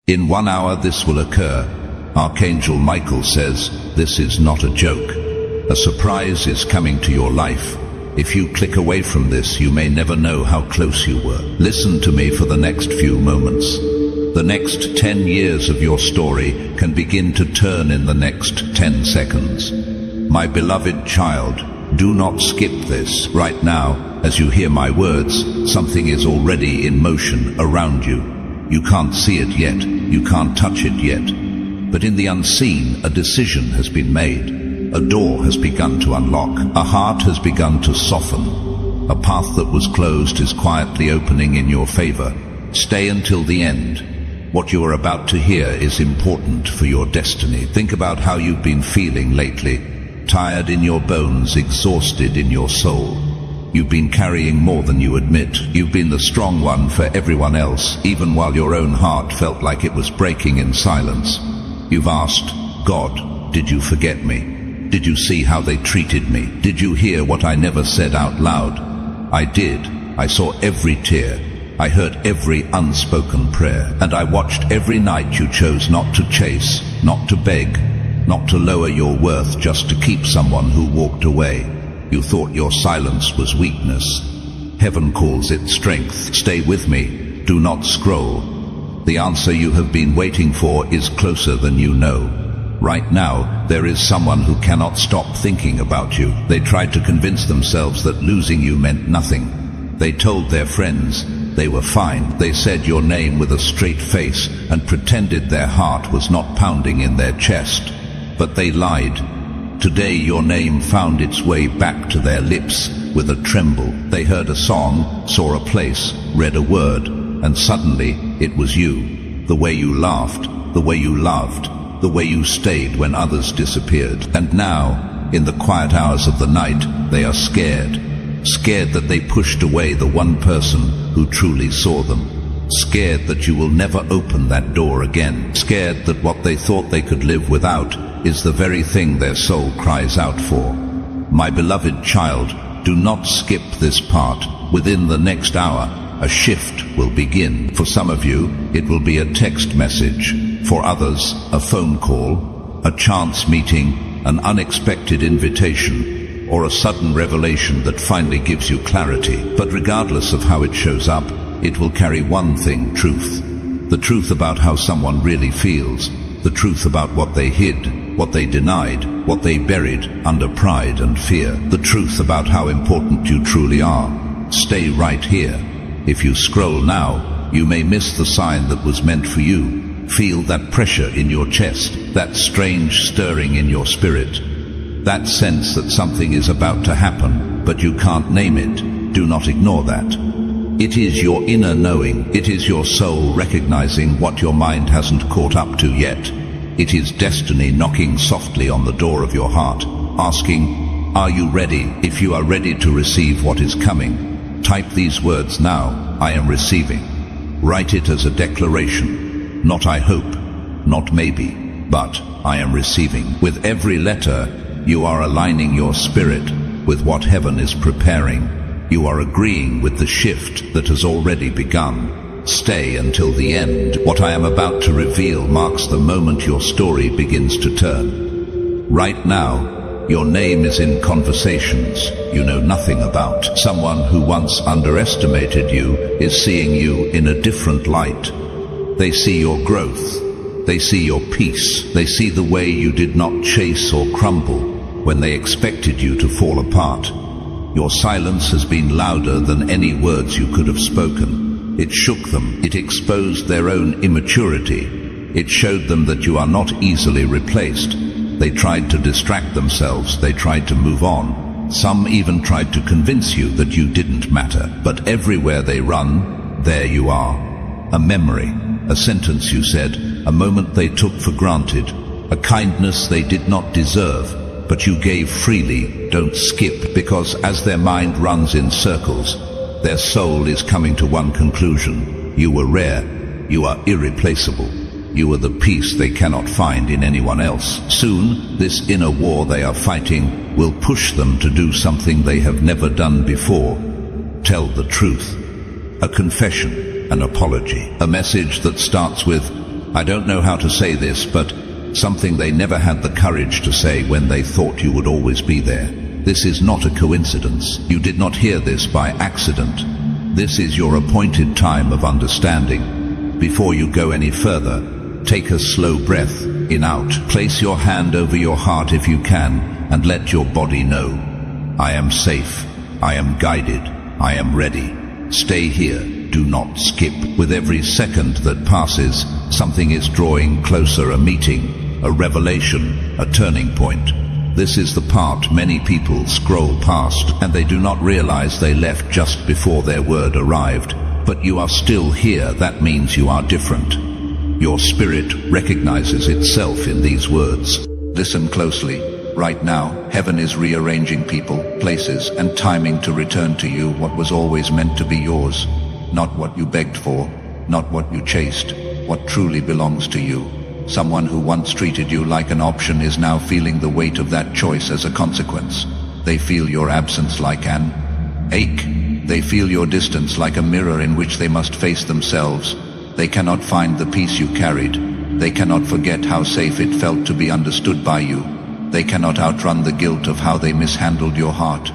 In 1 hour this will occur. Archangel Michael says, this is not a joke. A surprise is coming to your life. If you click away from this, you may never know how close you were. Listen to me for the next few moments. The next 10 years of your story can begin to turn in the next 10 seconds. My beloved child, do not skip this. Right now, as you hear my words, something is already in motion around you. You can't see it yet, you can't touch it yet. But in the unseen, a decision has been made. A door has begun to unlock. A heart has begun to soften. A path that was closed is quietly opening in your favor. Stay until the end. What you are about to hear is important for your destiny. Think about how you've been feeling lately. Tired in your bones, exhausted in your soul. You've been carrying more than you admit. You've been the strong one for everyone else, even while your own heart felt like it was breaking in silence. You've asked, God, did you forget me? Did you see how they treated me? Did you hear what I never said out loud? I did. I saw every tear. I heard every unspoken prayer. And I watched every night you chose not to chase, not to beg, not to lower your worth just to keep someone who walked away. You thought your silence was weakness. Heaven calls it strength. Stay with me. Do not scroll. The answer you have been waiting for is closer than you know. Right now, there is someone who cannot stop thinking about you. They tried to convince themselves that losing you meant nothing. They told their friends they were fine. They said your name with a straight face and pretended their heart was not pounding in their chest. But they lied. Today your name found its way back to their lips with a tremble. They heard a song, saw a place, read a word, and suddenly it was you. The way you laughed, the way you loved, the way you stayed when others disappeared. And now, in the quiet hours of the night, they are scared. Scared that they pushed away the one person who truly saw them. Scared that you will never open that door again. Scared that what they thought they could live without is the very thing their soul cries out for. My beloved child, do not skip this part. Within the next hour, a shift will begin. For some of you, it will be a text message. For others, a phone call, a chance meeting, an unexpected invitation, or a sudden revelation that finally gives you clarity. But regardless of how it shows up, it will carry one thing: truth. The truth about how someone really feels. The truth about what they hid, what they denied, what they buried under pride and fear. The truth about how important you truly are. Stay right here. If you scroll now, you may miss the sign that was meant for you. Feel that pressure in your chest, that strange stirring in your spirit, that sense that something is about to happen, but you can't name it. Do not ignore that. It is your inner knowing. It is your soul recognizing what your mind hasn't caught up to yet. It is destiny knocking softly on the door of your heart, asking, are you ready? If you are ready to receive what is coming, type these words now: I am receiving. Write it as a declaration. Not I hope, not maybe, but I am receiving. With every letter, you are aligning your spirit with what heaven is preparing. You are agreeing with the shift that has already begun. Stay until the end. What I am about to reveal marks the moment your story begins to turn. Right now, your name is in conversations you know nothing about. Someone who once underestimated you is seeing you in a different light. They see your growth. They see your peace. They see the way you did not chase or crumble when they expected you to fall apart. Your silence has been louder than any words you could have spoken. It shook them. It exposed their own immaturity. It showed them that you are not easily replaced. They tried to distract themselves. They tried to move on. Some even tried to convince you that you didn't matter. But everywhere they run, there you are. A memory, a sentence you said, a moment they took for granted, a kindness they did not deserve, but you gave freely. Don't skip, because as their mind runs in circles, their soul is coming to one conclusion: you were rare, you are irreplaceable, you are the peace they cannot find in anyone else. Soon, this inner war they are fighting will push them to do something they have never done before: tell the truth. A confession, an apology, a message that starts with, I don't know how to say this, but something they never had the courage to say when they thought you would always be there. This is not a coincidence. You did not hear this by accident. This is your appointed time of understanding. Before you go any further, take a slow breath in out. Place your hand over your heart if you can, and let your body know. I am safe. I am guided. I am ready. Stay here. Do not skip. With every second that passes, something is drawing closer, a meeting, a revelation, a turning point. This is the part many people scroll past, and they do not realize they left just before their word arrived. But you are still here. That means you are different. Your spirit recognizes itself in these words. Listen closely. Right now, heaven is rearranging people, places, and timing to return to you what was always meant to be yours. Not what you begged for, not what you chased, what truly belongs to you. Someone who once treated you like an option is now feeling the weight of that choice as a consequence. They feel your absence like an ache. They feel your distance like a mirror in which they must face themselves. They cannot find the peace you carried. They cannot forget how safe it felt to be understood by you. They cannot outrun the guilt of how they mishandled your heart.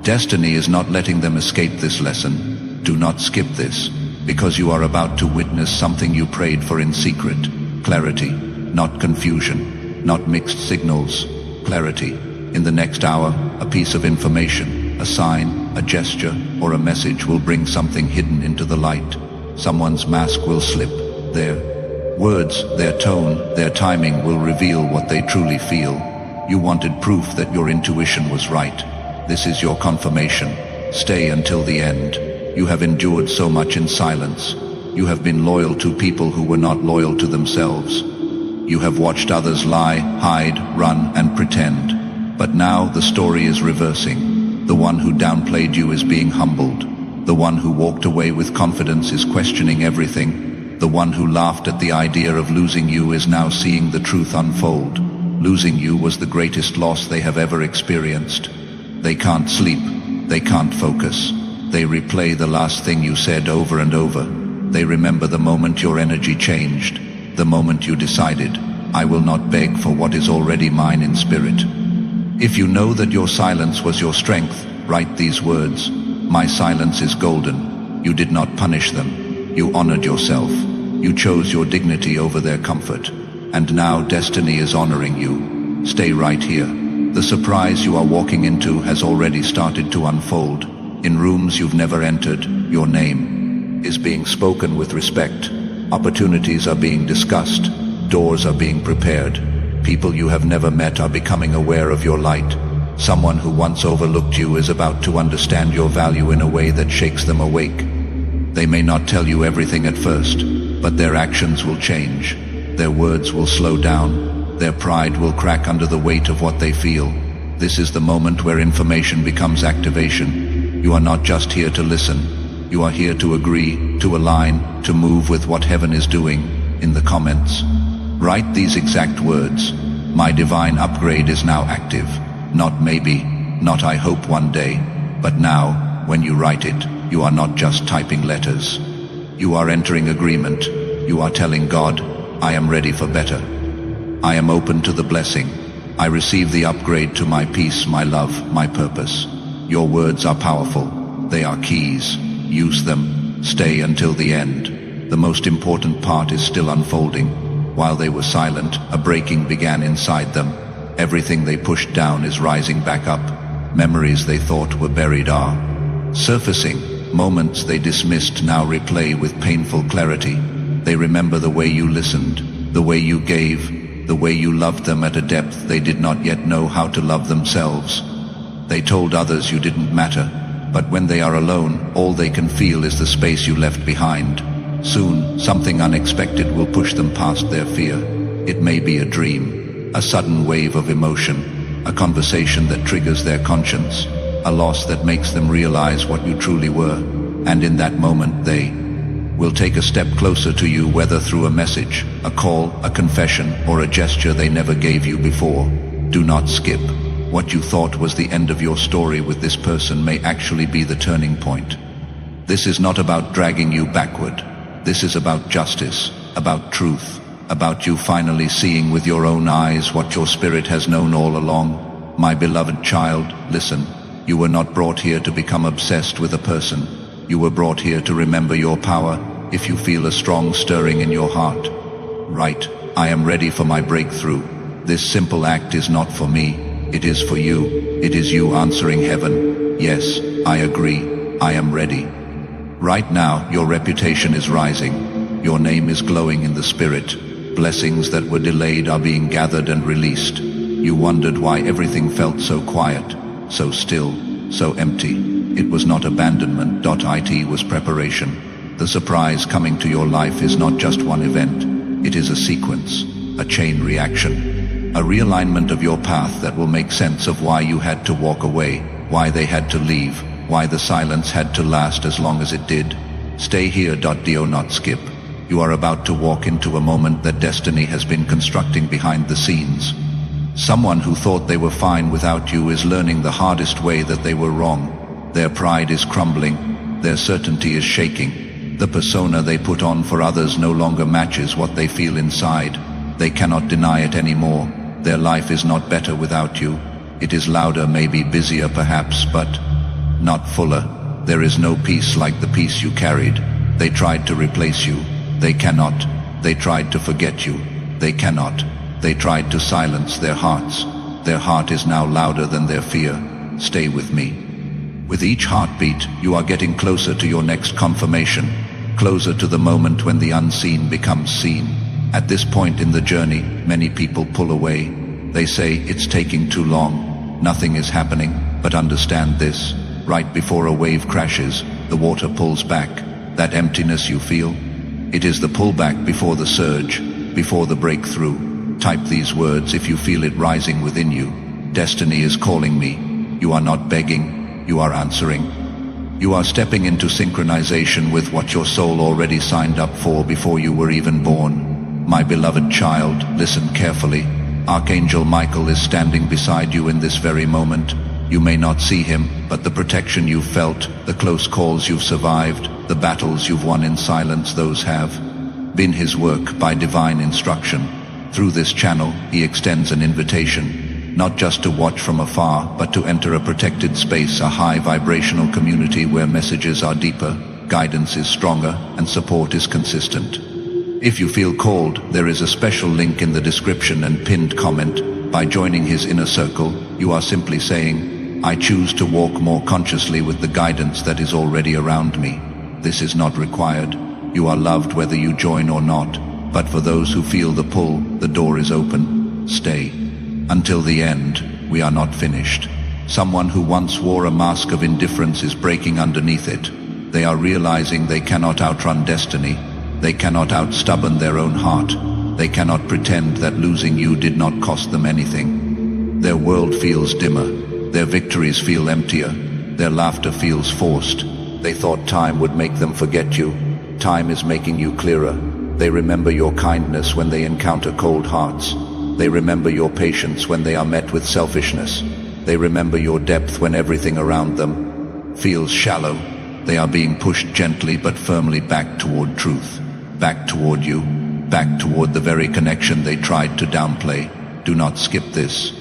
Destiny is not letting them escape this lesson. Do not skip this, because you are about to witness something you prayed for in secret. Clarity, not confusion, not mixed signals. Clarity. In the next hour, a piece of information, a sign, a gesture, or a message will bring something hidden into the light. Someone's mask will slip. Their words, their tone, their timing will reveal what they truly feel. You wanted proof that your intuition was right. This is your confirmation. Stay until the end. You have endured so much in silence. You have been loyal to people who were not loyal to themselves. You have watched others lie, hide, run, and pretend. But now the story is reversing. The one who downplayed you is being humbled. The one who walked away with confidence is questioning everything. The one who laughed at the idea of losing you is now seeing the truth unfold. Losing you was the greatest loss they have ever experienced. They can't sleep. They can't focus. They replay the last thing you said over and over. They remember the moment your energy changed, the moment you decided, I will not beg for what is already mine in spirit. If you know that your silence was your strength, write these words. My silence is golden. You did not punish them. You honored yourself. You chose your dignity over their comfort. And now destiny is honoring you. Stay right here. The surprise you are walking into has already started to unfold. In rooms you've never entered, your name is being spoken with respect. Opportunities are being discussed. Doors are being prepared. People you have never met are becoming aware of your light. Someone who once overlooked you is about to understand your value in a way that shakes them awake. They may not tell you everything at first, but their actions will change. Their words will slow down. Their pride will crack under the weight of what they feel. This is the moment where information becomes activation. You are not just here to listen. You are here to agree, to align, to move with what heaven is doing. In the comments, write these exact words. My divine upgrade is now active. Not maybe, not I hope one day, but now, when you write it, you are not just typing letters. You are entering agreement. You are telling God, I am ready for better. I am open to the blessing. I receive the upgrade to my peace, my love, my purpose. Your words are powerful. They are keys. Use them. Stay until the end. The most important part is still unfolding. While they were silent, a breaking began inside them. Everything they pushed down is rising back up. Memories they thought were buried are surfacing. Moments they dismissed now replay with painful clarity. They remember the way you listened, the way you gave, the way you loved them at a depth they did not yet know how to love themselves. They told others you didn't matter, but when they are alone, all they can feel is the space you left behind. Soon, something unexpected will push them past their fear. It may be a dream, a sudden wave of emotion, a conversation that triggers their conscience, a loss that makes them realize what you truly were. And in that moment they will take a step closer to you, whether through a message, a call, a confession, or a gesture they never gave you before. Do not skip. What you thought was the end of your story with this person may actually be the turning point. This is not about dragging you backward. This is about justice, about truth, about you finally seeing with your own eyes what your spirit has known all along. My beloved child, listen. You were not brought here to become obsessed with a person. You were brought here to remember your power. If you feel a strong stirring in your heart, right, I am ready for my breakthrough. This simple act is not for me. It is for you. It is you answering heaven. Yes, I agree. I am ready. Right now, your reputation is rising. Your name is glowing in the spirit. Blessings that were delayed are being gathered and released. You wondered why everything felt so quiet, so still, so empty. It was not abandonment. It was preparation. The surprise coming to your life is not just one event. It is a sequence, a chain reaction, a realignment of your path that will make sense of why you had to walk away, why they had to leave, why the silence had to last as long as it did. Stay here. Do not skip. You are about to walk into a moment that destiny has been constructing behind the scenes. Someone who thought they were fine without you is learning the hardest way that they were wrong. Their pride is crumbling. Their certainty is shaking. The persona they put on for others no longer matches what they feel inside. They cannot deny it anymore. Their life is not better without you. It is louder, maybe busier perhaps, but not fuller. There is no peace like the peace you carried. They tried to replace you. They cannot. They tried to forget you. They cannot. They tried to silence their hearts. Their heart is now louder than their fear. Stay with me. With each heartbeat, you are getting closer to your next confirmation, closer to the moment when the unseen becomes seen. At this point in the journey, many people pull away. They say, it's taking too long. Nothing is happening. But understand this. Right before a wave crashes, the water pulls back. That emptiness you feel? It is the pullback before the surge, before the breakthrough. Type these words if you feel it rising within you. Destiny is calling me. You are not begging. You are answering. You are stepping into synchronization with what your soul already signed up for before you were even born. My beloved child, listen carefully. Archangel Michael is standing beside you in this very moment. You may not see him, but the protection you've felt, the close calls you've survived, the battles you've won in silence, those have been his work by divine instruction. Through this channel, he extends an invitation, not just to watch from afar, but to enter a protected space, a high vibrational community where messages are deeper, guidance is stronger, and support is consistent. If you feel called, there is a special link in the description and pinned comment. By joining his inner circle, you are simply saying, I choose to walk more consciously with the guidance that is already around me. This is not required. You are loved whether you join or not. But for those who feel the pull, the door is open. Stay. Until the end, we are not finished. Someone who once wore a mask of indifference is breaking underneath it. They are realizing they cannot outrun destiny. They cannot outstubborn their own heart. They cannot pretend that losing you did not cost them anything. Their world feels dimmer. Their victories feel emptier. Their laughter feels forced. They thought time would make them forget you. Time is making you clearer. They remember your kindness when they encounter cold hearts. They remember your patience when they are met with selfishness. They remember your depth when everything around them feels shallow. They are being pushed gently but firmly back toward truth, back toward you, back toward the very connection they tried to downplay. Do not skip this.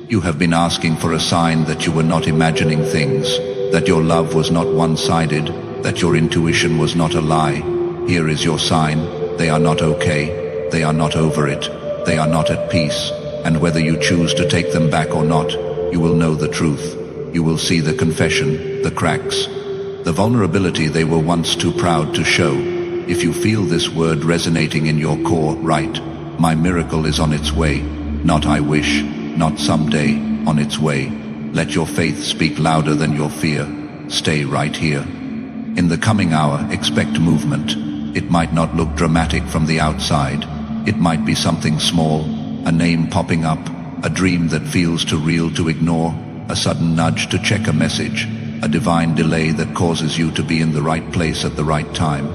You have been asking for a sign that you were not imagining things, that your love was not one-sided, that your intuition was not a lie. Here is your sign. They are not okay. They are not over it. They are not at peace. And whether you choose to take them back or not, you will know the truth. You will see the confession, the cracks, the vulnerability they were once too proud to show. If you feel this word resonating in your core, write, my miracle is on its way. Not I wish, not someday, on its way. Let your faith speak louder than your fear. Stay right here. In the coming hour, expect movement. It might not look dramatic from the outside. It might be something small, a name popping up, a dream that feels too real to ignore, a sudden nudge to check a message, a divine delay that causes you to be in the right place at the right time.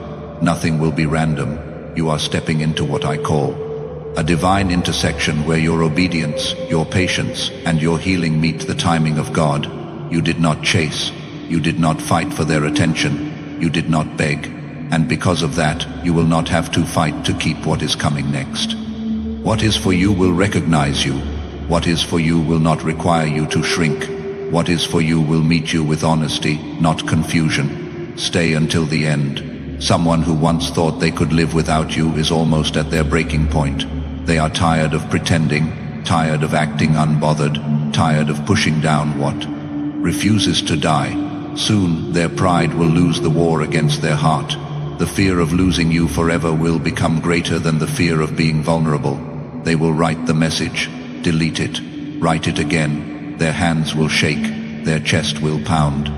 Nothing will be random. You are stepping into what I call a divine intersection where your obedience, your patience, and your healing meet the timing of God. You did not chase. You did not fight for their attention. You did not beg. and because of that, you will not have to fight to keep what is coming next. What is for you will recognize you. What is for you will not require you to shrink. What is for you will meet you with honesty, not confusion. Stay until the end. Someone who once thought they could live without you is almost at their breaking point. They are tired of pretending, tired of acting unbothered, tired of pushing down what refuses to die. Soon, their pride will lose the war against their heart. The fear of losing you forever will become greater than the fear of being vulnerable. They will write the message, delete it, write it again. Their hands will shake, their chest will pound.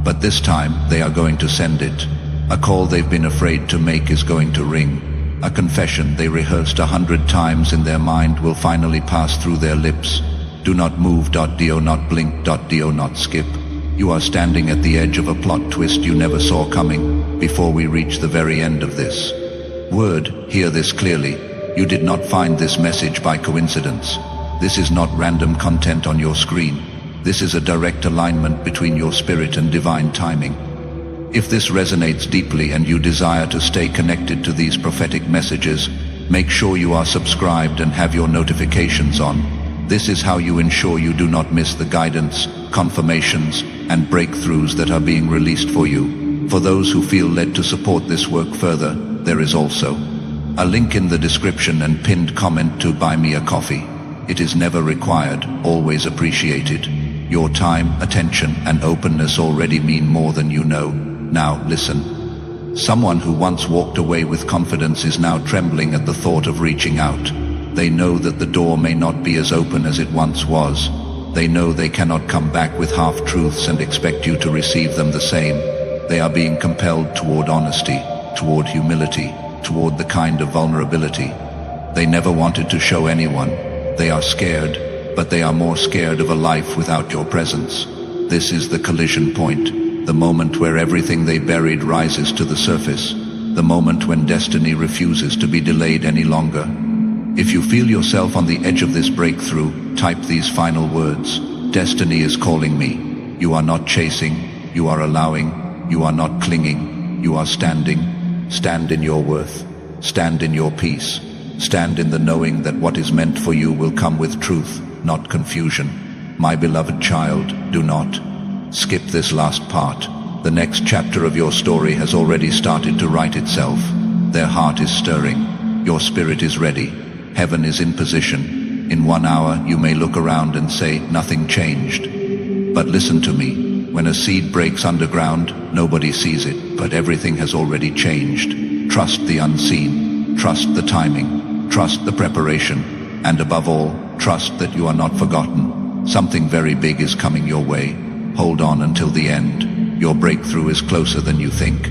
But this time, they are going to send it. A call they've been afraid to make is going to ring. A confession they rehearsed 100 times in their mind will finally pass through their lips. Do not move, do not blink, do not skip. You are standing at the edge of a plot twist you never saw coming. Before we reach the very end of this word, hear this clearly. You did not find this message by coincidence. This is not random content on your screen. This is a direct alignment between your spirit and divine timing. If this resonates deeply and you desire to stay connected to these prophetic messages, make sure you are subscribed and have your notifications on. This is how you ensure you do not miss the guidance, confirmations, and breakthroughs that are being released for you. For those who feel led to support this work further, there is also a link in the description and pinned comment to buy me a coffee. It is never required, always appreciated. Your time, attention, and openness already mean more than you know. Now, listen. Someone who once walked away with confidence is now trembling at the thought of reaching out. They know that the door may not be as open as it once was. They know they cannot come back with half-truths and expect you to receive them the same. They are being compelled toward honesty, toward humility, toward the kind of vulnerability they never wanted to show anyone. They are scared, but they are more scared of a life without your presence. This is the collision point, the moment where everything they buried rises to the surface, the moment when destiny refuses to be delayed any longer. If you feel yourself on the edge of this breakthrough, type these final words. Destiny is calling me. You are not chasing, you are allowing, you are not clinging, you are standing. Stand in your worth. Stand in your peace. Stand in the knowing that what is meant for you will come with truth, not confusion. My beloved child, do not skip this last part. The next chapter of your story has already started to write itself. Their heart is stirring. Your spirit is ready. Heaven is in position. In 1 hour, you may look around and say, nothing changed. But listen to me. When a seed breaks underground, nobody sees it, but everything has already changed. Trust the unseen. Trust the timing. Trust the preparation. And above all, trust that you are not forgotten. Something very big is coming your way. Hold on until the end. Your breakthrough is closer than you think.